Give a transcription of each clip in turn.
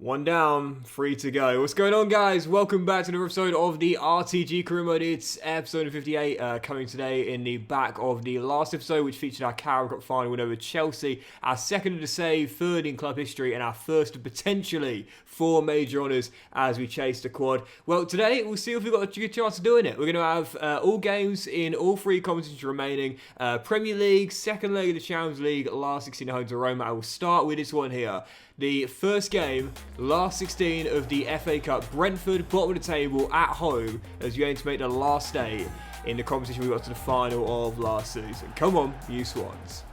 One down, 3 to go. What's going on, guys? Welcome back to another episode of the RTG Career Mode. It's episode 58, coming today in the back of the last episode, which featured our Carabao Cup final win over Chelsea, our second of the save, third in club history, and our first of potentially 4 major honours as we chase the quad. Well, today we'll see if we've got a good chance of doing it. We're going to have all games in all 3 competitions remaining. Premier League, second leg of the Champions League, last 16 home to Roma. I will start with this one here. The first game, last 16 of the FA Cup, Brentford, bottom of the table, at home, as you aim to make the last 8 in the competition we got to the final of last season. Come on, you Swans.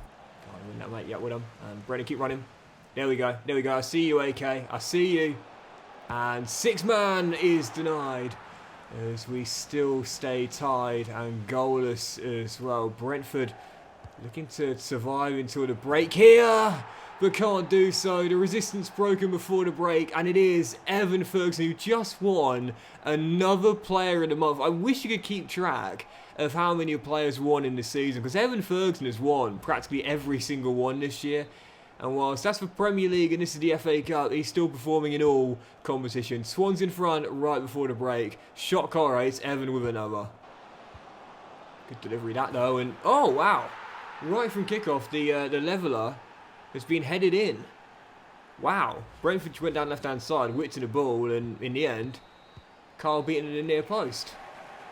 Can't win that, mate. Yeah, with them. And Brennan, keep running. There we go. There we go. I see you, AK. I see you. And 6-man is denied as we still stay tied and goalless as well. Brentford looking to survive until the break here, but can't do so. The resistance broken before the break, and it is Evan Ferguson who just won another Player of the Month. I wish you could keep track of how many players won in this season, because Evan Ferguson has won practically every single one this year. And whilst that's for Premier League and this is the FA Cup, he's still performing in all competitions. Swans in front right before the break. Shot correlates, Evan with another. Good delivery that though, and oh wow. Right from kickoff, the leveller has been headed in. Wow. Brentford went down left-hand side, whipped to the ball, and in the end, Carl beaten in the near post.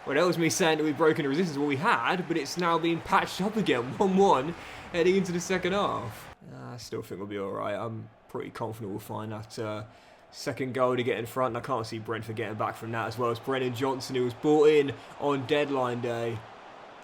Well, that was me saying that we've broken the resistance. Well, we had, but it's now being patched up again. 1-1, heading into the second half. I still think we'll be alright. I'm pretty confident we'll find that second goal to get in front. And I can't see Brentford getting back from that, as well as Brennan Johnson, who was brought in on deadline day.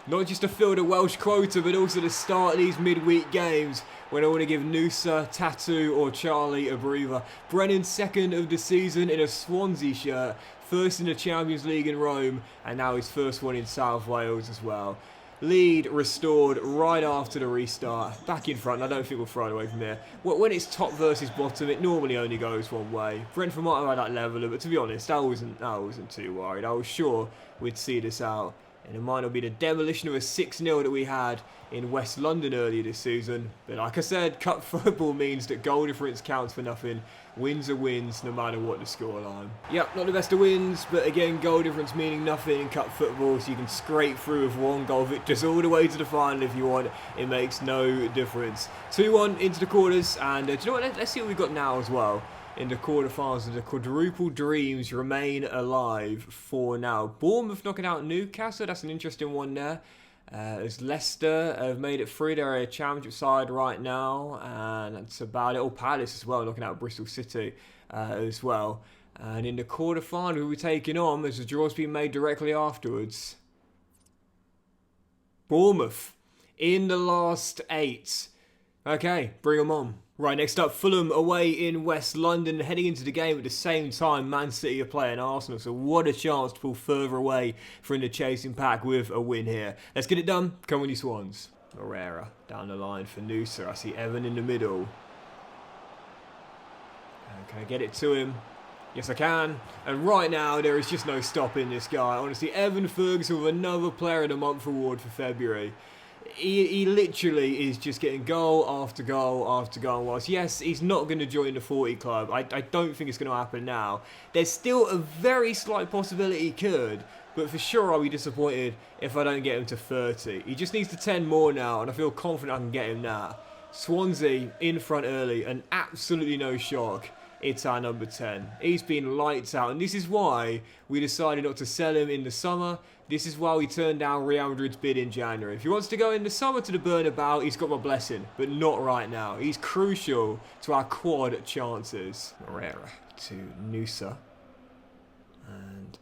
Not just to fill the Welsh quota, but also to start these midweek games when I want to give Noosa, Tattoo or Charlie a breather. Brennan second of the season in a Swansea shirt, first in the Champions League in Rome, and now his first one in South Wales as well. Lead restored right after the restart. Back in front, and I don't think we'll throw it away from there. When it's top versus bottom, it normally only goes one way. Brentford might have had that leveller, but to be honest, I wasn't too worried. I was sure we'd see this out. And it might not be the demolition of a 6-0 that we had in West London earlier this season. But like I said, cup football means that goal difference counts for nothing. Wins are wins, no matter what the scoreline. Yep, not the best of wins, but again, goal difference meaning nothing in cup football. So you can scrape through with 1 goal victors all the way to the final if you want. It makes no difference. 2-1 into the quarters. And do you know what? Let's see what we've got now as well. In the quarterfinals, the quadruple dreams remain alive for now. Bournemouth knocking out Newcastle. That's an interesting one there. As Leicester have made it through. They're a championship side right now. And that's about it. Palace as well, knocking out Bristol City as well. And in the quarterfinal, who we're taking on, as the draw's been made directly afterwards. Bournemouth in the last 8. Okay, bring them on. Right, next up, Fulham away in West London, heading into the game at the same time Man City are playing Arsenal, so what a chance to pull further away from the chasing pack with a win here. Let's get it done. Come on, you Swans. Morera down the line for Noosa. I see Evan in the middle. Can I get it to him? Yes, I can. And right now, there is just no stopping this guy. Honestly, Evan Ferguson with another Player of the Month award for February. He literally is just getting goal after goal after goal. Whilst, yes, he's not going to join the 40 club. I don't think it's going to happen now. There's still a very slight possibility he could. But for sure, I'll be disappointed if I don't get him to 30. He just needs to 10 more now, and I feel confident I can get him now. Swansea in front early, and absolutely no shock. It's our number 10. He's been lights out, and this is why we decided not to sell him in the summer. This is why we turned down Real Madrid's bid in January. If he wants to go in the summer to the Bernabeu, he's got my blessing, but not right now. He's crucial to our quad chances. Morera to Noosa. And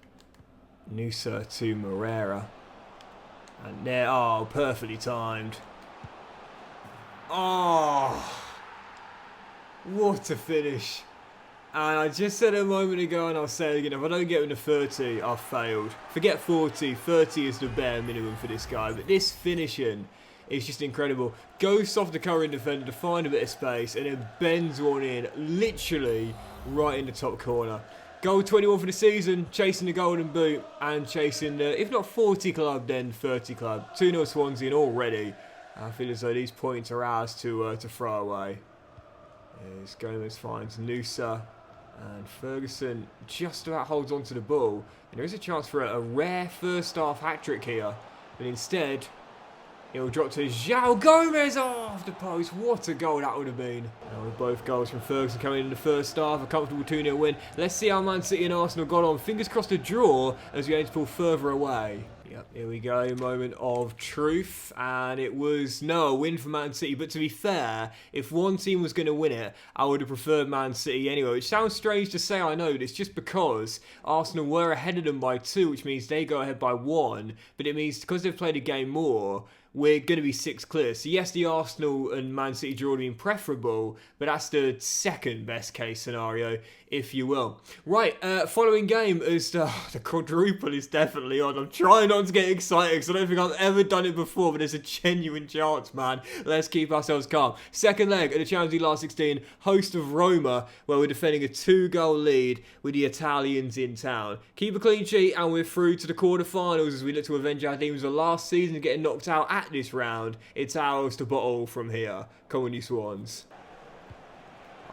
Noosa to Morera. And there, oh, perfectly timed. Oh, what a finish. And I just said a moment ago, and I'll say it again, if I don't get him to 30, I've failed. Forget 40, 30 is the bare minimum for this guy. But this finishing is just incredible. Goes off the current defender to find a bit of space, and then bends one in, literally right in the top corner. Goal 21 for the season, chasing the golden boot, and chasing the, if not 40 club, then 30 club. 2-0 Swansea, and already I feel as though these points are ours to throw away. As Gomez finds Noosa. And Ferguson just about holds on to the ball. And there is a chance for a rare first half hat-trick here. But instead, it'll drop to João Gomez off the post. What a goal that would have been. Now with both goals from Ferguson coming in the first half, a comfortable 2-0 win. Let's see how Man City and Arsenal got on. Fingers crossed a draw as we aim to pull further away. Yep, here we go, moment of truth, and it was, no, a win for Man City, but to be fair, if one team was going to win it, I would have preferred Man City anyway, which sounds strange to say, I know, but it's just because Arsenal were ahead of them by 2, which means they go ahead by 1, but it means because they've played a game more, we're going to be 6 clear. So yes, the Arsenal and Man City draw would have been preferable, but that's the second best case scenario, if you will. Right, following game is the quadruple is definitely on. I'm trying not to get excited because I don't think I've ever done it before, but there's a genuine chance, man. Let's keep ourselves calm. Second leg of the Champions League last 16, host of Roma, where we're defending a 2-goal lead with the Italians in town. Keep a clean sheet and we're through to the quarterfinals as we look to avenge our demons of last season and getting knocked out at this round. It's ours to bottle from here. Come on, you Swans.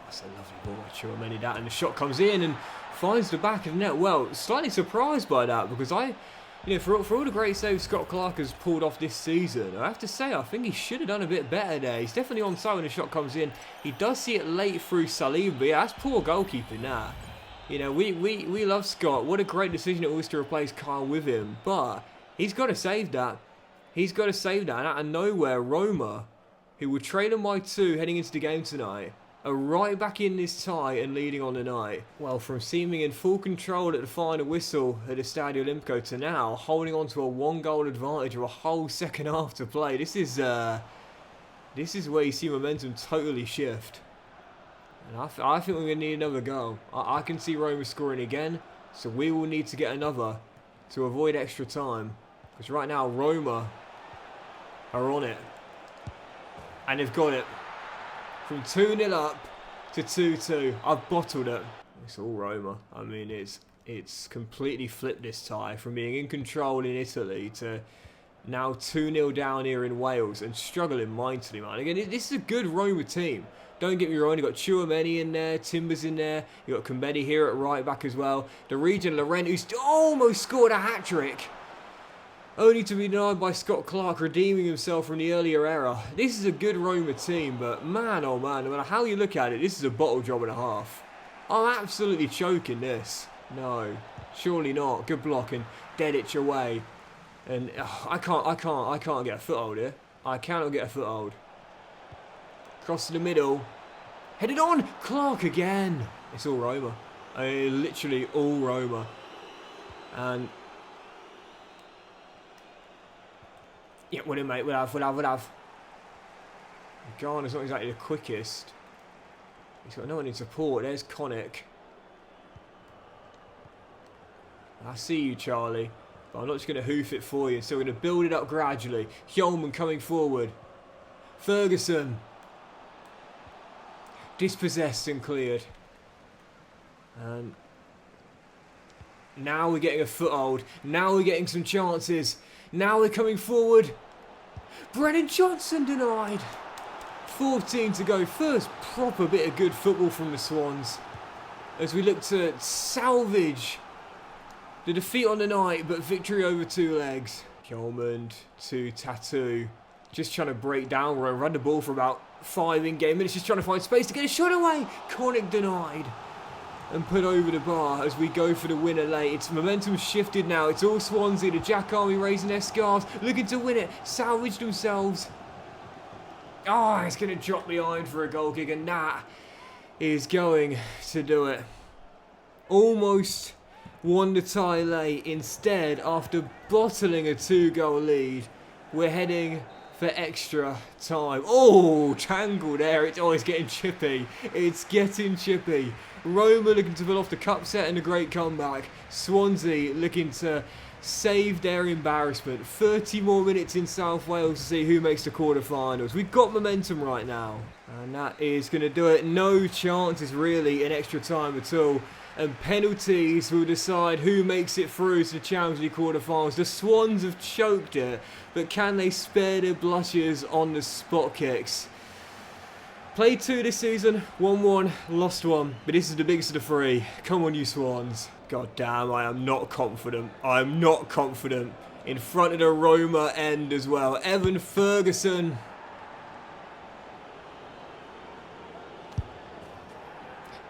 That's a lovely ball, Chouameni that, and the shot comes in and finds the back of the net. Well, slightly surprised by that because for all the great saves Scott Clark has pulled off this season, I have to say I think he should have done a bit better there. He's definitely on side when the shot comes in. He does see it late through Salim, but yeah, that's poor goalkeeping now. You know, we love Scott. What a great decision it was to replace Kyle with him, but he's got to save that. He's got to save that. And out of nowhere, Roma, who will trail them by 2 heading into the game tonight, are right back in this tie and leading on the night. Well, from seeming in full control at the final whistle at the Stadio Olimpico to now holding on to a 1-goal advantage with a whole second half to play. This is where you see momentum totally shift. And I think we're going to need another goal. I can see Roma scoring again, so we will need to get another to avoid extra time. Because right now, Roma are on it. And they've got it. From 2-0 up to 2-2. I've bottled it. It's all Roma. I mean, it's completely flipped this tie from being in control in Italy to now 2-0 down here in Wales and struggling mightily, man. Again, this is a good Roma team. Don't get me wrong, you've got Chouameni in there, Timbers in there, you've got Combedi here at right back as well. The Regen Laurent, who's almost scored a hat-trick. Only to be denied by Scott Clark, redeeming himself from the earlier era. This is a good Roma team, but man, oh man, no matter how you look at it, this is a bottle job and a half. I'm absolutely choking this. No, surely not. Good block and Dedic away. And I can't get a foothold here. I cannot get a foothold. Cross to the middle. Headed on! Clark again! It's all Roma. Literally all Roma. And yeah, would it, mate? Would have. Garner's not exactly the quickest. He's got no one in support. There's Konik. I see you, Charlie. But I'm not just going to hoof it for you. So we're going to build it up gradually. Hjolman coming forward. Ferguson. Dispossessed and cleared. And now we're getting a foothold. Now we're getting some chances. Now we're coming forward. Brennan Johnson denied. 14 to go. First proper bit of good football from the Swans. As we look to salvage the defeat on the night, but victory over 2 legs. Hjolman to Tattoo. Just trying to break down, run the ball for about 5 in-game minutes, just trying to find space to get a shot away. Konik denied and put over the bar as we go for the winner late. It's momentum shifted now. It's all Swansea. The Jack Army raising their scarves, looking to win it, salvage themselves. Oh, it's going to drop behind for a goal kick, and that is going to do it. Almost won the tie late. Instead, after bottling a 2-goal lead, we're heading for extra time. Oh, tangle there. It's always getting chippy. It's getting chippy. Roma looking to pull off the cup set and a great comeback. Swansea looking to save their embarrassment. 30 more minutes in South Wales to see who makes the quarterfinals. We've got momentum right now. And that is going to do it. No chances really in extra time at all. And penalties will decide who makes it through to the Champions League quarterfinals. The Swans have choked it, but can they spare their blushes on the spot kicks? Played 2 this season, won 1, lost 1, but this is the biggest of the 3. Come on, you Swans. God damn, I am not confident. I am not confident. In front of the Roma end as well. Evan Ferguson.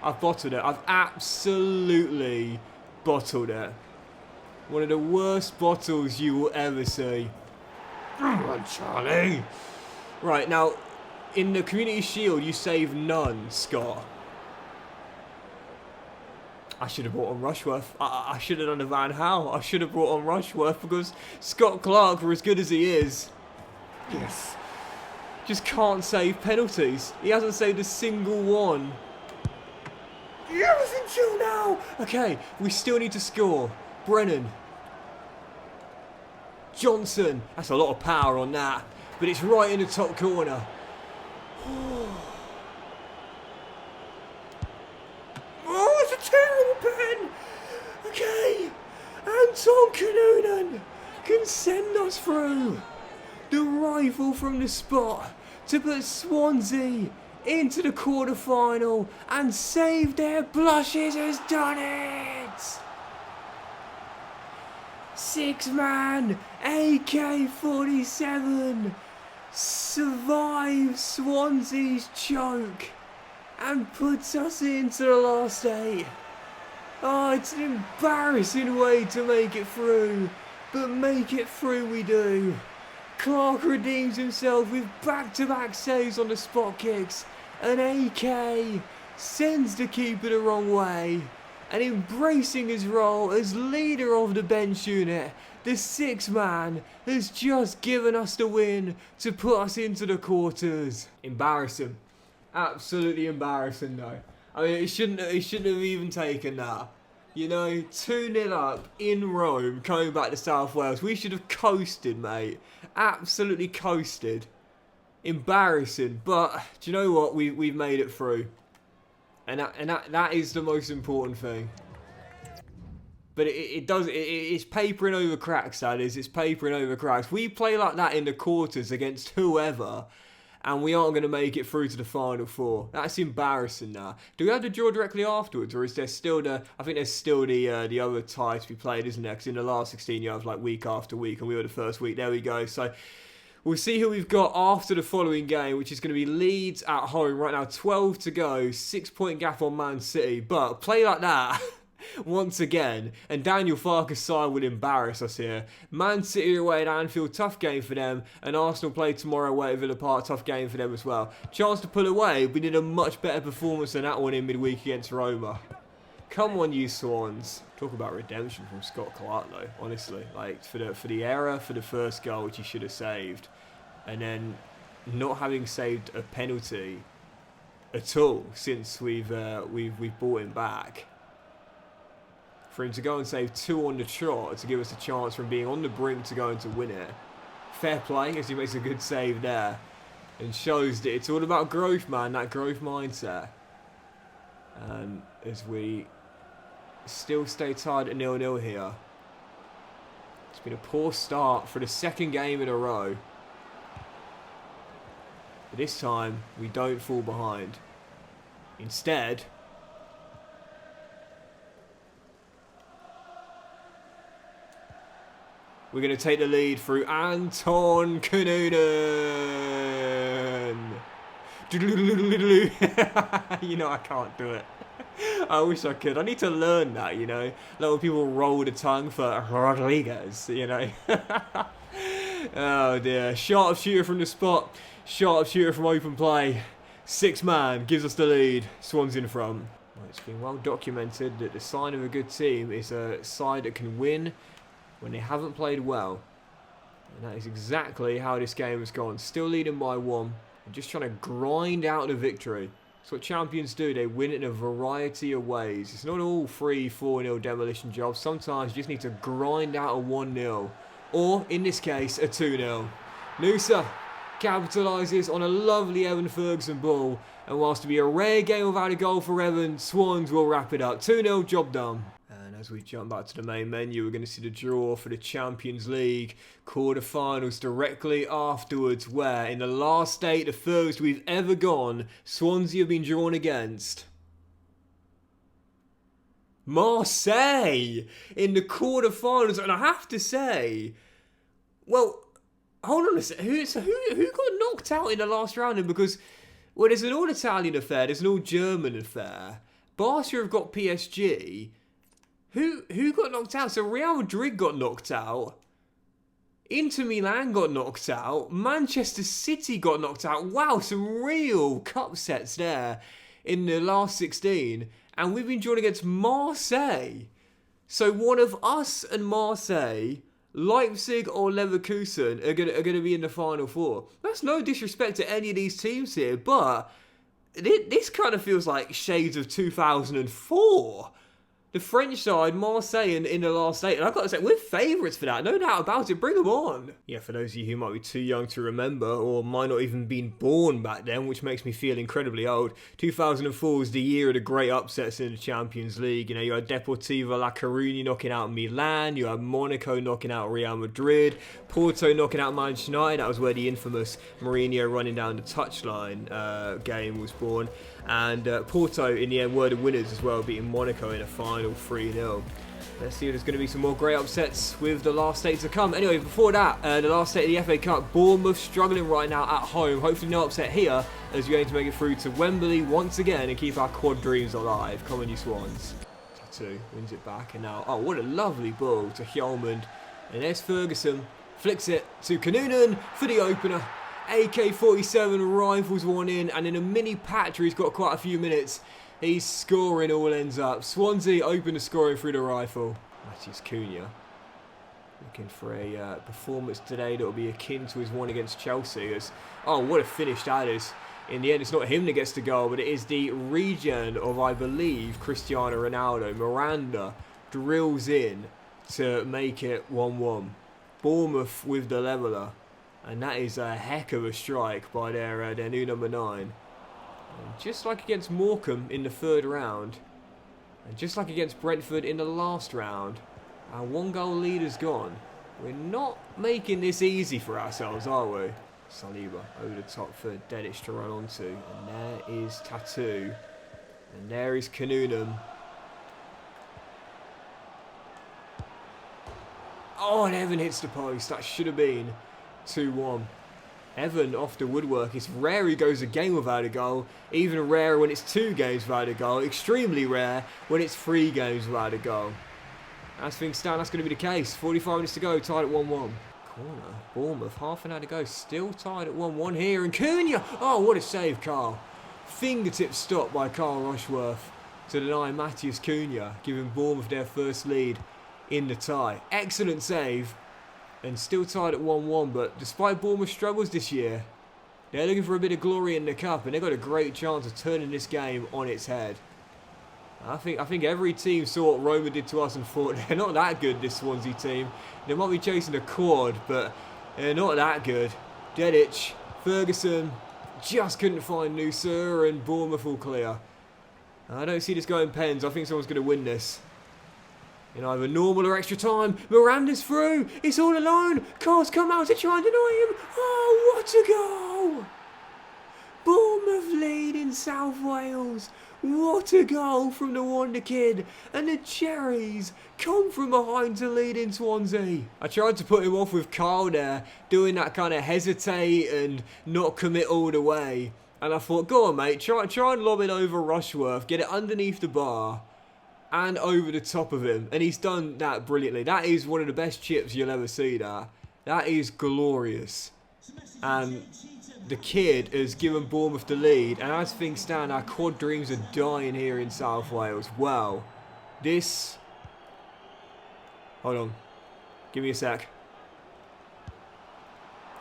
I've bottled it. I've absolutely bottled it. One of the worst bottles you will ever see. Come on, Charlie. Right, now, in the Community Shield, you save none, Scott. I should have brought on Rushworth. I should have done a Van Hal. I should have brought on Rushworth because Scott Clark, for as good as he is, yes, just can't save penalties. He hasn't saved a single one. Yes, until now. Okay, we still need to score. Brennan. Johnson. That's a lot of power on that. But it's right in the top corner. Oh, it's a terrible pen. Okay. Anton Kanunen can send us through. The rifle from the spot to put Swansea into the quarter-final and save their blushes has done it! 6-man AK-47 survives Swansea's choke and puts us into the last 8. Oh, it's an embarrassing way to make it through, but make it through we do. Clark redeems himself with back-to-back saves on the spot kicks. And AK sends the keeper the wrong way. And embracing his role as leader of the bench unit, the 6-man has just given us the win to put us into the quarters. Embarrassing. Absolutely embarrassing though. I mean, it shouldn't have even taken that. You know, 2-0 up in Rome, coming back to South Wales. We should have coasted, mate. Absolutely coasted. Embarrassing, but do you know what? We've made it through, and that is the most important thing. But it's papering over cracks. That is, it's papering over cracks. We play like that in the quarters against whoever, and we aren't going to make it through to the final 4. That's embarrassing. Now, do we have to draw directly afterwards, or is there still the? I think there's still the other tie to be played, isn't there? Because in the last 16 you have like week after week, and we were the first week. There we go. So. We'll see who we've got after the following game, which is going to be Leeds at home. Right now, 12 to go, 6-point gap on Man City. But play like that once again, and Daniel Farke's side will embarrass us here. Man City away at Anfield, tough game for them. And Arsenal play tomorrow away at Villa Park, tough game for them as well. Chance to pull away, we did a much better performance than that one in midweek against Roma. Come on, you Swans. Talk about redemption from Scott Clark, though, honestly. Like, for the error, for the first goal, which he should have saved. And then not having saved a penalty at all since we've brought him back. For him to go and save 2 on the trot to give us a chance from being on the brink to going to win it. Fair play, as he makes a good save there. And shows that it's all about growth, man, that growth mindset. And as we still stay tied at 0-0 here. It's been a poor start for the second game in a row. But this time, we don't fall behind. Instead, we're going to take the lead through Anton Kanunen. You know I can't do it. I wish I could. I need to learn that, you know. Like when people roll the tongue for Rodriguez, you know. Oh dear. Sharpshooter from the spot. Sharpshooter from open play. 6-man gives us the lead. Swans in front. Well, it's been well documented that the sign of a good team is a side that can win when they haven't played well. And that is exactly how this game has gone. Still leading by 1. And just trying to grind out the victory. That's what champions do. They win it in a variety of ways. It's not all 3-4-0 demolition jobs. Sometimes you just need to grind out a 1-0. Or, in this case, a 2-0. Noosa capitalises on a lovely Evan Ferguson ball. And whilst it be a rare game without a goal for Evan, Swans will wrap it up. 2-0, job done. And as we jump back to the main menu, we're going to see the draw for the Champions League quarter-finals directly afterwards, where in the last 8, the furthest we've ever gone, Swansea have been drawn against Marseille in the quarter-finals. And I have to say, well, hold on a second, who got knocked out in the last round? Because, well, there's an all-Italian affair, there's an all-German affair. Barca have got PSG. Who got knocked out? So Real Madrid got knocked out. Inter Milan got knocked out. Manchester City got knocked out. Wow, some real cup sets there in the last 16. And we've been drawn against Marseille. So one of us and Marseille, Leipzig or Leverkusen, are gonna be in the final 4. That's no disrespect to any of these teams here, but this kind of feels like shades of 2004. The French side, Marseille, in the last 8. And I've got to say, we're favourites for that. No doubt about it. Bring them on. Yeah, for those of you who might be too young to remember or might not even been born back then, which makes me feel incredibly old, 2004 was the year of the great upsets in the Champions League. You know, you had Deportivo La Coruña knocking out Milan. You had Monaco knocking out Real Madrid. Porto knocking out Manchester United. That was where the infamous Mourinho running down the touchline game was born. And Porto, in the end, were the winners as well, beating Monaco in a final 3-0. Let's see if there's going to be some more great upsets with the last 8 to come. Anyway, before that, the last 8 of the FA Cup, Bournemouth struggling right now at home. Hopefully no upset here, as we're going to make it through to Wembley once again and keep our quad dreams alive. Come on, you Swans. Tattoo wins it back, and now, oh, what a lovely ball to Hjulmand. And there's Ferguson, flicks it to Kanunen for the opener. AK-47 rifles one in, and in a mini patch where he's got quite a few minutes, he's scoring all ends up. Swansea open the scoring through the rifle. Matheus Cunha looking for a performance today that will be akin to his one against Chelsea. Oh, what a finish that is. In the end, it's not him that gets the goal, but it is the Regen of, I believe, Cristiano Ronaldo. Miranda drills in to make it 1-1. Bournemouth with the leveller. And that is a heck of a strike by their new number 9. And just like against Morecambe in the 3rd round, and just like against Brentford in the last round, our 1-goal lead is gone. We're not making this easy for ourselves, are we? Saliba over the top for Dedic to run onto. And there is Tattoo. And there is Kanunen. Oh, and Evan hits the post. That should have been 2-1. Evan off the woodwork. It's rare he goes a game without a goal. Even rarer when it's 2 games without a goal. Extremely rare when it's 3 games without a goal. As things stand, that's going to be the case. 45 minutes to go, tied at 1-1. Corner. Bournemouth, half an hour to go. Still tied at 1-1 here. And Cunha! Oh, what a save, Carl. Fingertip stop by Carl Rushworth to deny Matheus Cunha, giving Bournemouth their first lead in the tie. Excellent save. And still tied at 1-1, but despite Bournemouth's struggles this year, they're looking for a bit of glory in the cup, and they've got a great chance of turning this game on its head. I think every team saw what Roma did to us and thought they're not that good, this Swansea team. They might be chasing a quad, but they're not that good. Dedic, Ferguson, just couldn't find Nusur, and Bournemouth all clear. I don't see this going pens. I think someone's going to win this. In either normal or extra time, Miranda's through. It's all alone. Carl's come out to try and deny him. Oh, what a goal! Bournemouth lead in South Wales. What a goal from the Wonder Kid. And the Cherries come from behind to lead in Swansea. I tried to put him off with Carl there, doing that kind of hesitate and not commit all the way. And I thought, go on, mate, try and lob it over Rushworth, get it underneath the bar and over the top of him. And he's done that brilliantly. That is one of the best chips you'll ever see, that. That is glorious. And the kid has given Bournemouth the lead. And as things stand, our quad dreams are dying here in South Wales. Wow. This... Hold on. Give me a sec.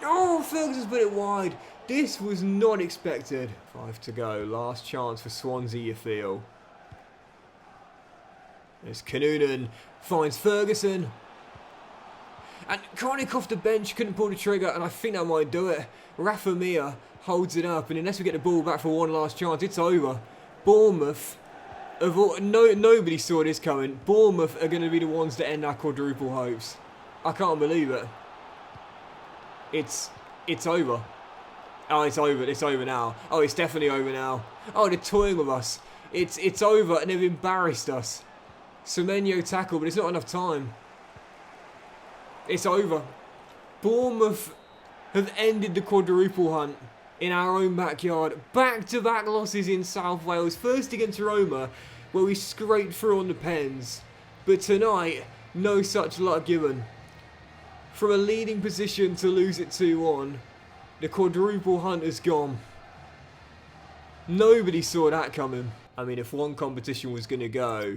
Oh, Ferguson's put it wide. This was not expected. 5 to go. Last chance for Swansea, you feel. There's Kanunen. Finds Ferguson. And Kronic off the bench. Couldn't pull the trigger. And I think that might do it. Rafa Mir holds it up. And unless we get the ball back for one last chance, it's over. Bournemouth Nobody saw this coming. Bournemouth are going to be the ones that end our quadruple hopes. I can't believe it. It's over. Oh, it's over. It's over now. Oh, it's definitely over now. Oh, they're toying with us. It's over, and they've embarrassed us. Semenyo tackle, but it's not enough time. It's over. Bournemouth have ended the quadruple hunt in our own backyard. Back-to-back losses in South Wales. First against Roma, where we scraped through on the pens. But tonight, no such luck given. From a leading position to lose it 2-1, the quadruple hunt has gone. Nobody saw that coming. I mean, if one competition was going to go,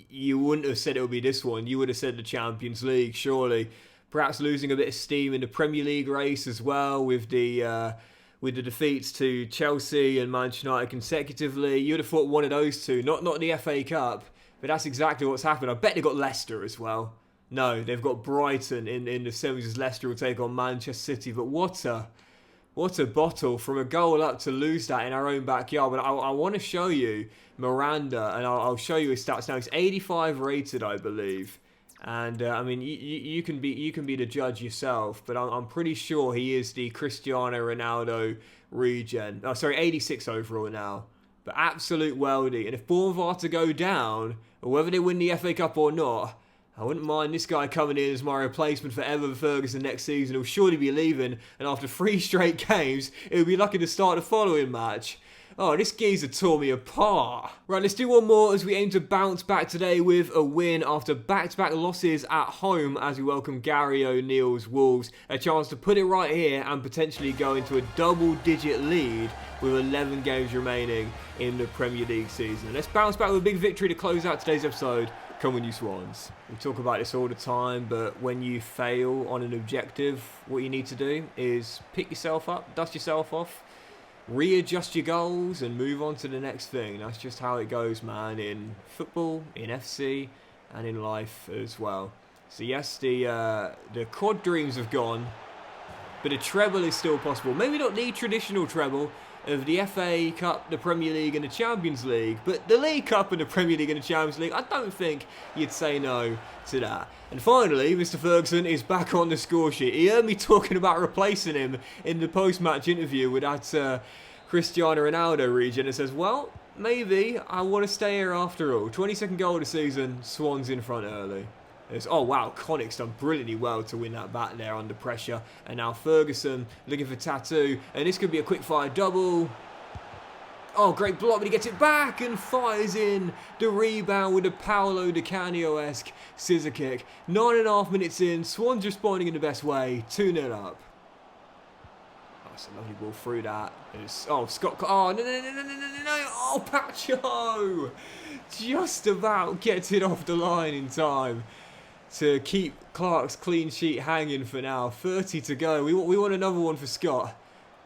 you wouldn't have said it would be this one. You would have said the Champions League, surely. Perhaps losing a bit of steam in the Premier League race as well with the defeats to Chelsea and Manchester United consecutively. You would have thought one of those two, not the FA Cup, but that's exactly what's happened. I bet they got Leicester as well. No, they've got Brighton in the semis as Leicester will take on Manchester City. But what a bottle from a goal up to lose that in our own backyard. But I want to show you Miranda, and I'll show you his stats now. He's 85 rated, I believe. And I mean, you can be the judge yourself, but I'm pretty sure he is the Cristiano Ronaldo Regen. Oh, sorry, 86 overall now. But absolute weldy. And if Bournemouth are to go down, or whether they win the FA Cup or not, I wouldn't mind this guy coming in as my replacement for Evan Ferguson next season. He'll surely be leaving, and after 3 straight games, he'll be lucky to start the following match. Oh, this geezer tore me apart. Right, let's do one more as we aim to bounce back today with a win after back-to-back losses at home as we welcome Gary O'Neill's Wolves. A chance to put it right here and potentially go into a double-digit lead with 11 games remaining in the Premier League season. Let's bounce back with a big victory to close out today's episode. Come on, you Swans. We talk about this all the time, but when you fail on an objective, what you need to do is pick yourself up, dust yourself off, readjust your goals and move on to the next thing. That's just how it goes, man, in football, in FC, and in life as well. So yes, the quad dreams have gone, but a treble is still possible. Maybe not the traditional treble of the FA Cup, the Premier League and the Champions League, but the League Cup and the Premier League and the Champions League, I don't think you'd say no to that. And finally, Mr. Ferguson is back on the score sheet. He heard me talking about replacing him in the post-match interview with that Cristiano Ronaldo region and says, well, maybe I want to stay here after all. 22nd goal of the season, Swans in front early. Oh wow, Connick's done brilliantly well to win that bat there under pressure. And now Ferguson looking for Tattoo. And this could be a quick fire double. Oh, great block, but he gets it back and fires in the rebound with a Paolo Di Canio-esque scissor kick. 9.5 minutes in, Swans responding in the best way. 2-0 up. Oh, it's a lovely ball through that. Scott. Oh, no. Oh, Pacho. Just about gets it off the line in time to keep Clark's clean sheet hanging for now. 30 to go. We want another one for Scott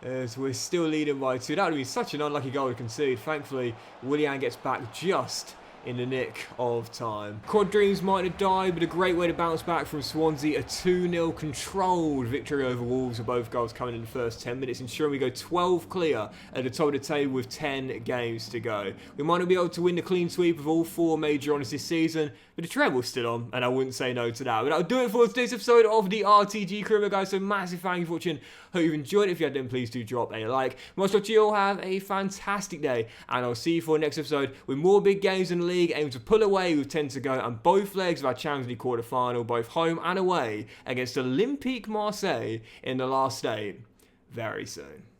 as we're still leading by 2. That would be such an unlucky goal to concede. Thankfully, Willian gets back just in the nick of time. Quad dreams might have died, but a great way to bounce back from Swansea. A 2-0 controlled victory over Wolves, with both goals coming in the first 10 minutes, ensuring we go 12 clear at the top of the table with 10 games to go. We might not be able to win the clean sweep of all 4 major honours this season, but the treble's still on, and I wouldn't say no to that. But that'll do it for today's episode of the RTG Career, guys. So massive thank you for watching. Hope you've enjoyed it. If you have, then please do drop a like. Much love to you all. Have a fantastic day, and I'll see you for the next episode with more big games in the league, aiming to pull away with 10 to go, and both legs of our Champions League quarter-final, both home and away, against Olympique Marseille in the last 8 very soon.